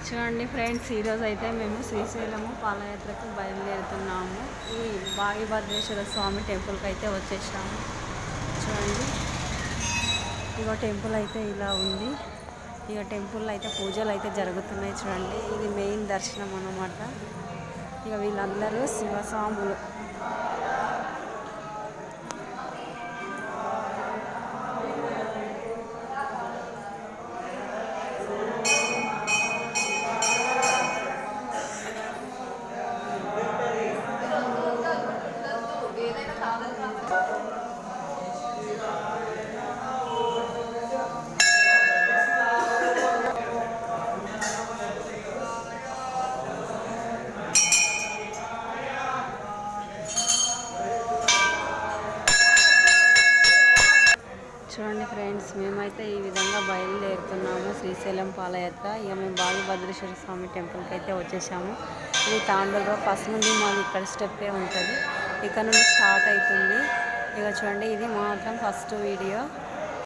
చూడండి ఫ్రెండ్స్, ఈరోజు అయితే మేము శ్రీశైలము పాదయాత్రకు బయలుదేరుతున్నాము. ఈ భాగ్యభద్రేశ్వర స్వామి టెంపుల్కి అయితే వచ్చేసాము. చూడండి, ఇక టెంపుల్ అయితే ఇలా ఉంది. ఇక టెంపుల్లో అయితే పూజలు అయితే జరుగుతున్నాయి. చూడండి, ఇది మెయిన్ దర్శనం అన్నమాట. ఇక వీళ్ళందరూ శివస్వాములు. చూడండి ఫ్రెండ్స్, మేమైతే ఈ విధంగా బయలుదేరుతున్నాము శ్రీశైలం పాదయాత్ర. ఇక మేము భాగ్యభద్రేశ్వర స్వామి టెంపుల్కి అయితే వచ్చేసాము. ఇది తాండూరులో ఫస్ట్ నుండి మాది ఇక్కడ స్టెప్పే ఉంటుంది. ఇక్కడ నుండి స్టార్ట్ అవుతుంది. ఇక చూడండి, ఇది మాత్రం ఫస్ట్ వీడియో.